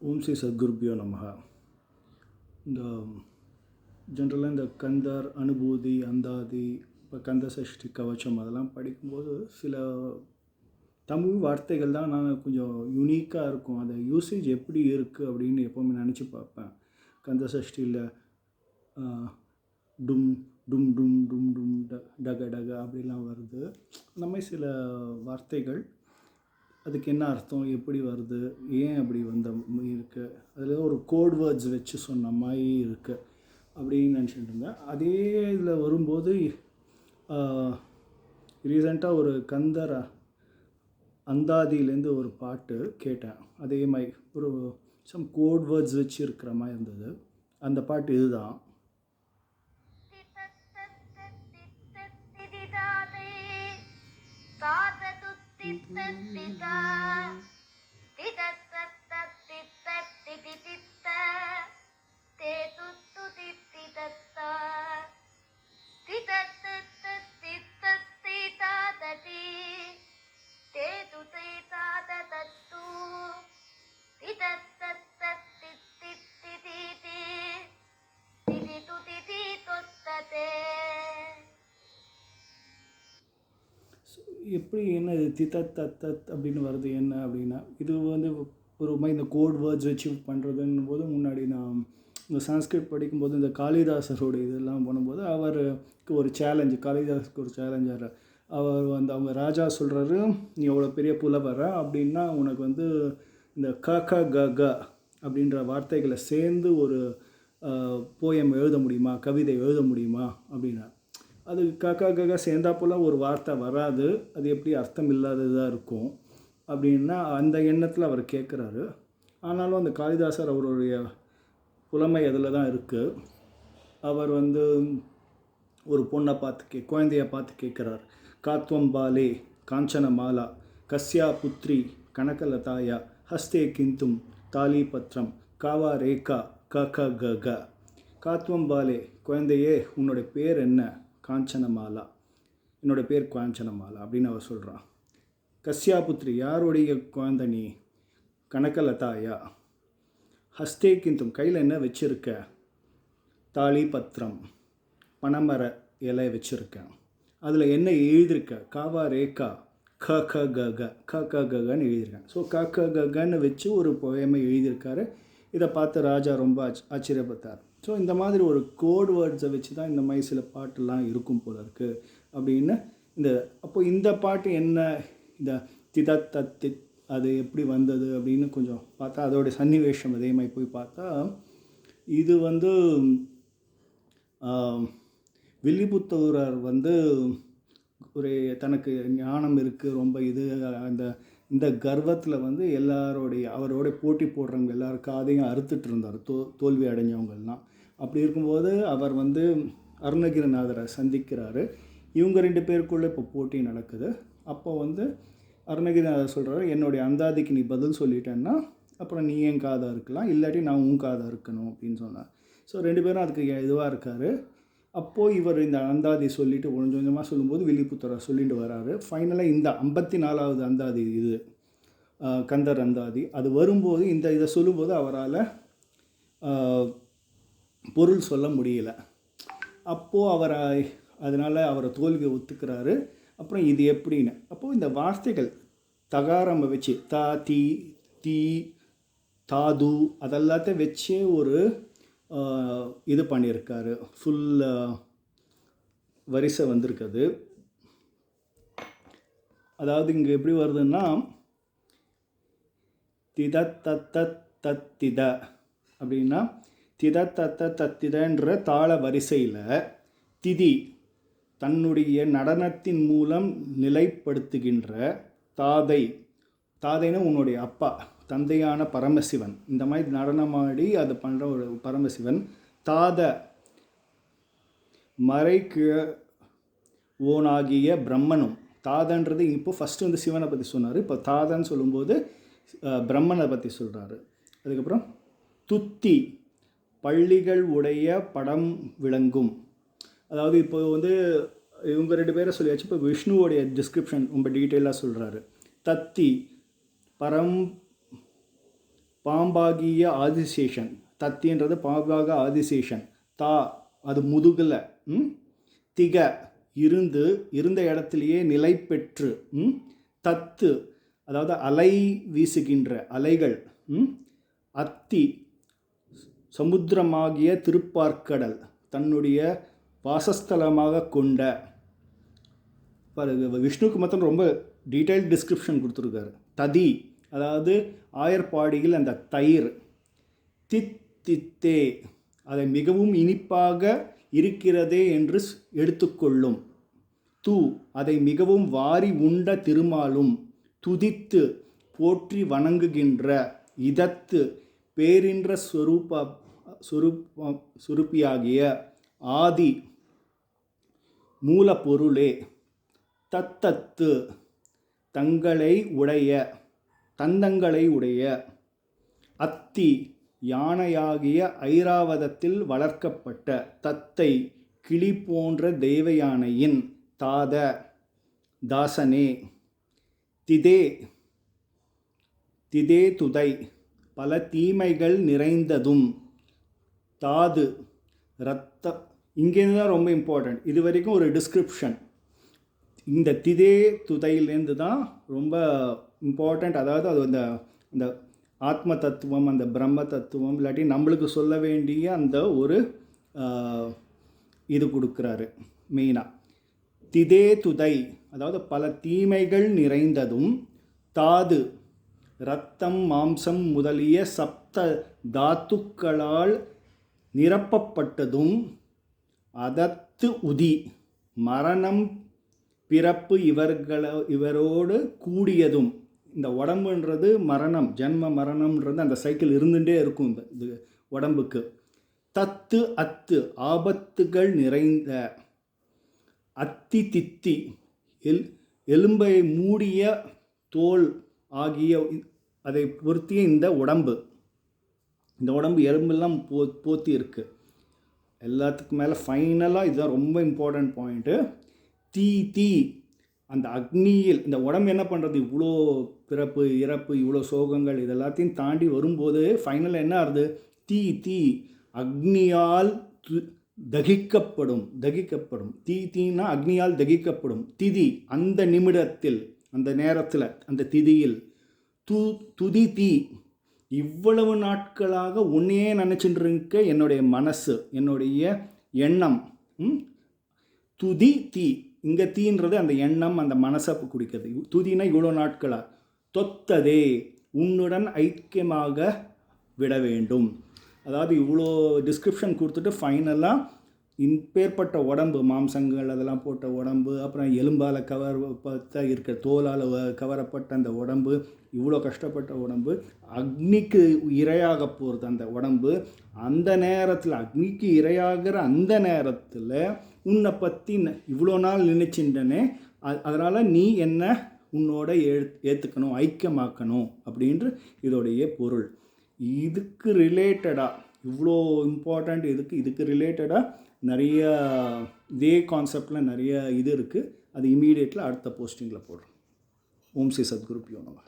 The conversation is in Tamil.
ஓம் ஸ்ரீ சத்குருபியோ நமஹ. இந்த ஜென்ரலாக இந்த கந்தர் அனுபூதி அந்தாதி இப்போ கந்த சஷ்டி கவச்சம் அதெல்லாம் படிக்கும்போது சில தமிழ் வார்த்தைகள் தான் நான் கொஞ்சம் யுனிக்காக இருக்கும். அந்த யூசேஜ் எப்படி இருக்குது அப்படின்னு எப்போவுமே நினச்சி பார்ப்பேன். கந்த சஷ்டியில் டும் டும் டும் டும் டும் டக டக அப்படிலாம் வருது. அந்த மாதிரி சில வார்த்தைகள் அதுக்கு என்ன அர்த்தம், எப்படி வருது, ஏன் அப்படி வந்த இருக்குது, அதில் ஒரு கோட் வேர்ட்ஸ் வச்சு சொன்ன மாதிரி இருக்குது அப்படின்னு நினச்சிட்டு இருந்தேன். அதே இதில் வரும்போது ரீசெண்டாக ஒரு கந்தர் அந்தாதியிலேருந்து ஒரு பாட்டு கேட்டேன். அதே மாதிரி ஒரு சம் கோட் வேர்ட்ஸ் வச்சு இருக்கிற மாதிரி இருந்தது. அந்த பாட்டு இதுதான். எப்படி என்ன இது தித்தத் தத்தத் அப்படின்னு வருது என்ன அப்படின்னா, இது வந்து ஒரு மாதிரி இந்த கோட் வேர்ட்ஸ் வச்சு பண்ணுறதுன்னும் போது முன்னாடி நான் இந்த சான்ஸ்கிரிட் படிக்கும்போது இந்த காளிதாசரோட இதெல்லாம் பண்ணும்போது அவருக்கு ஒரு சேலஞ்சு, காளிதாஸுக்கு ஒரு சேலஞ்சார். அவர் வந்து அவங்க ராஜா சொல்கிறாரு, நீ எவ்வளோ பெரிய புலவர அப்படின்னா உனக்கு வந்து இந்த க க க க அப்படின்ற வார்த்தைகளை சேர்ந்து ஒரு போயம் எழுத முடியுமா, கவிதை எழுத முடியுமா அப்படின்னா. அது காக்கா காக்கா சேர்ந்தா போல் ஒரு வார்த்தை வராது, அது எப்படி அர்த்தம் இல்லாததாக இருக்கும் அப்படின்னா அந்த எண்ணத்தில் அவர் கேட்குறாரு. ஆனாலும் அந்த காளிதாசர் அவருடைய புலமை அதில் தான் இருக்குது. அவர் வந்து ஒரு பொண்ணை பார்த்து குழந்தையை பார்த்து கேட்குறார். காத்வம் பாலே காஞ்சன மாலா கஸ்யா புத்ரி கனகலதாயா ஹஸ்தே கிந்தும் தாலி பத்ரம் காவா ரேகா க க க க. காத்வம் பாலே, குழந்தையே உன்னுடைய பேர் என்ன? காஞ்சனமாலா, என்னோடய பேர் காஞ்சனமாலா அப்படின்னு அவர் சொல்கிறான். கஸ்யா புத்ரி, யாருடைய குழந்தை நீ? கனகலதாயா. ஹஸ்தே கிந்தும், கையில் என்ன வச்சுருக்க? தாலி பத்திரம், பனமர இலை வச்சுருக்கேன். அதில் என்ன எழுதியிருக்க? காவா ரேகா க க க க க க கன்னு எழுதியிருக்கேன். ஸோ க க க கன்னு வச்சு ஒரு போயமை எழுதியிருக்காரு. இதை பார்த்து ராஜா ரொம்ப ஆச்சரியப்பட்டார். ஸோ இந்த மாதிரி ஒரு கோட் வேர்ட்ஸை வச்சு தான் இந்த மாதிரி சில பாட்டெல்லாம் இருக்கும் போல இருக்குது அப்படின்னு. அப்போ இந்த பாட்டு என்ன, இந்த திதத் தத்தித் அது எப்படி வந்தது அப்படின்னு கொஞ்சம் பார்த்தா அதோடைய சன்னிவேஷம் அதே மாதிரி போய் பார்த்தா இது வந்து வில்லிபுத்தூரர் வந்து ஒரு தனக்கு ஞானம் இருக்குது ரொம்ப இது இந்த கர்வத்தில் வந்து அவரோட போட்டி போடுறவங்க எல்லாருக்கும் அதையும் அறுத்துட்டு இருந்தார், தோல்வி அடைஞ்சவங்கள்லாம். அப்படி இருக்கும்போது அவர் வந்து அருணகிரிநாதரை சந்திக்கிறாரு. இவங்க 2 பேருக்குள்ளே இப்போ போட்டி நடக்குது. அப்போ வந்து அருணகிரிநாதர் சொல்கிறாரு, என்னுடைய அந்தாதிக்கு நீ பதில் சொல்லிட்டேன்னா அப்புறம் நீ என் காதாக இருக்கலாம், இல்லாட்டி நான் உன் காதாக இருக்கணும் அப்படின்னு சொன்னார். ஸோ 2 பேரும் அதுக்கு இதுவாக இருக்கார். அப்போது இவர் இந்த அந்தாதி சொல்லிவிட்டு கொஞ்சம் கொஞ்சமாக சொல்லும்போது வில்லிபுத்தரை சொல்லிட்டு வராரு. ஃபைனலாக இந்த 54வது அந்தாதி இது கந்தர் அந்தாதி அது வரும்போது இதை சொல்லும்போது அவரால் பொருள் சொல்ல முடியல. அப்போது அதனால் அவரை தோல்வியை ஒத்துக்கிறாரு. அப்புறம் இது எப்படின்னு அப்போது இந்த வார்த்தைகள் தகாரம்ப வச்சு தா தி தி தாது அதெல்லாத்தையும் வச்சே ஒரு இது பண்ணியிருக்காரு. ஃபுல் வரிசை வந்திருக்குது. அதாவது இங்கே எப்படி வருதுன்னா தித தத்தத் தத்தித அப்படின்னா தித தத்த தத்திதன்ற தாள வரிசையில் திதி தன்னுடைய நடனத்தின் மூலம் நிலைப்படுத்துகின்ற தாதைன்னு உன்னுடைய அப்பா, தந்தையான பரமசிவன். இந்த மாதிரி நடனமாடி அதை பண்ணுற ஒரு பரமசிவன். தாத மறைக்கிழ ஓனாகிய பிரம்மனும். தாதன்றது இப்போ ஃபஸ்ட்டு வந்து சிவனை பற்றி சொன்னார். இப்போ தாதன்னு சொல்லும்போது பிரம்மனை பற்றி சொல்கிறாரு. அதுக்கப்புறம் துத்தி பள்ளிகள் உடைய படம் விளங்கும். அதாவது இப்போ வந்து இவங்க 2 பேரை சொல்லியாச்சு. இப்போ விஷ்ணுவோடைய டிஸ்கிரிப்ஷன் ரொம்ப டீட்டெயிலாக சொல்கிறாரு. தத்தி பாம்பாகிய ஆதிசேஷன், தத்தின்றது பாம்பாக ஆதிசேஷன், தா அது முதுகில், திக இருந்த இடத்துலையே நிலை பெற்று, தத்து அதாவது அலை வீசுகின்ற அலைகள், அத்தி சமுத்திரமாகிய திருப்பார்க்கடல் தன்னுடைய வாசஸ்தலமாக கொண்ட. விஷ்ணுக்கு மட்டும் ரொம்ப டீட்டெயில் டிஸ்கிரிப்ஷன் கொடுத்துருக்காரு. ததி அதாவது ஆயர்பாடியில் அந்த தயிர், தித்தே அதை மிகவும் இனிப்பாக இருக்கிறதே என்று எடுத்துக்கொள்ளும், து அதை மிகவும் வாரி உண்ட திருமாலும், துதித்து போற்றி வணங்குகின்ற, இதத்து பேரின்ற சுரூப்பியாகிய, ஆதி மூலப்பொருளே, தத்தத்து தந்தங்களை உடைய, அத்தி யானையாகிய ஐராவதத்தில் வளர்க்கப்பட்ட, தத்தை கிளி போன்ற தெய்வ யானையின், தாத தாசனே, திதே துதை பல தீமைகள் நிறைந்ததும், தாது இரத்த. இங்கேருந்து தான் ரொம்ப இம்பார்ட்டண்ட். இது வரைக்கும் ஒரு டிஸ்கிரிப்ஷன். இந்த திதே துதையிலேருந்து தான் ரொம்ப இம்பார்ட்டண்ட். அதாவது அது அந்த ஆத்ம தத்துவம், அந்த பிரம்ம தத்துவம், இல்லாட்டி நம்மளுக்கு சொல்ல வேண்டிய அந்த ஒரு இது கொடுக்குறாரு மெயினாக. திதே துதை அதாவது பல தீமைகள் நிறைந்ததும், தாது இரத்தம் மாம்சம் முதலிய சப்த தாத்துக்களால் நிரப்பப்பட்டதும், அதத்து உதி மரணம் பிறப்பு இவரோடு கூடியதும். இந்த உடம்புன்றது மரணம், ஜென்ம மரணம்ன்றது அந்த சைக்கிள் இருந்துகிட்டே இருக்கும் இது உடம்புக்கு. தத்து அத்து ஆபத்துகள் நிறைந்த, அத்தி தித்தி எலும்பை மூடிய தோல் ஆகிய அதை பொருத்திய இந்த உடம்பு எலும்பெல்லாம் போத்தி இருக்குது. எல்லாத்துக்கும் மேலே ஃபைனலாக இதுதான் ரொம்ப இம்பார்ட்டண்ட் பாயிண்ட்டு. தீ அந்த அக்னியில் இந்த உடம்பு என்ன பண்ணுறது, இவ்வளோ பிறப்பு இறப்பு இவ்வளோ சோகங்கள் இதெல்லாத்தையும் தாண்டி வரும்போது ஃபைனலாக என்ன ஆகுது, தீ அக்னியால் தகிக்கப்படும். தீனா அக்னியால் தகிக்கப்படும். திதி அந்த நிமிடத்தில், அந்த நேரத்தில், அந்த திதியில். துதி தீ இவ்வளவு நாட்களாக உன்னையே நினச்சிட்டு இருக்க என்னுடைய மனசு, என்னுடைய எண்ணம். துதி தீ இங்கே தீன்றது அந்த எண்ணம், அந்த மனசை குடிக்கிறது. துதினா இவ்வளோ நாட்களாக. தொத்ததே உன்னுடன் ஐக்கியமாக விட வேண்டும். அதாவது இவ்வளோ டிஸ்கிரிப்ஷன் கொடுத்துட்டு ஃபைனலாக இப்பேற்பட்ட உடம்பு, மாம்சங்கள் அதெல்லாம் போட்ட உடம்பு, அப்புறம் எலும்பால் கவரப்பட்ட இருக்கிற தோலால் கவரப்பட்ட அந்த உடம்பு, இவ்வளோ கஷ்டப்பட்ட உடம்பு அக்னிக்கு இரையாக போகிறது அந்த உடம்பு. அந்த நேரத்தில் அக்னிக்கு இரையாகிற அந்த நேரத்தில் உன்னை பற்றி இவ்வளோ நாள் நினைச்சின்றனே, அதனால் நீ என்ன உன்னோட ஏற்றுக்கணும், ஐக்கியமாக்கணும் அப்படின்ற இதோடைய பொருள். இதுக்கு ரிலேட்டடாக இவ்வளோ இம்பார்ட்டண்ட், இதுக்கு ரிலேட்டடாக நிறைய இதே கான்செப்டில் நிறைய இது இருக்குது. அது இமீடியட்டில் அடுத்த போஸ்டிங்கில் போடுறோம். ஓம் ஸ்ரீ சத்குரு பியோ நமஹ.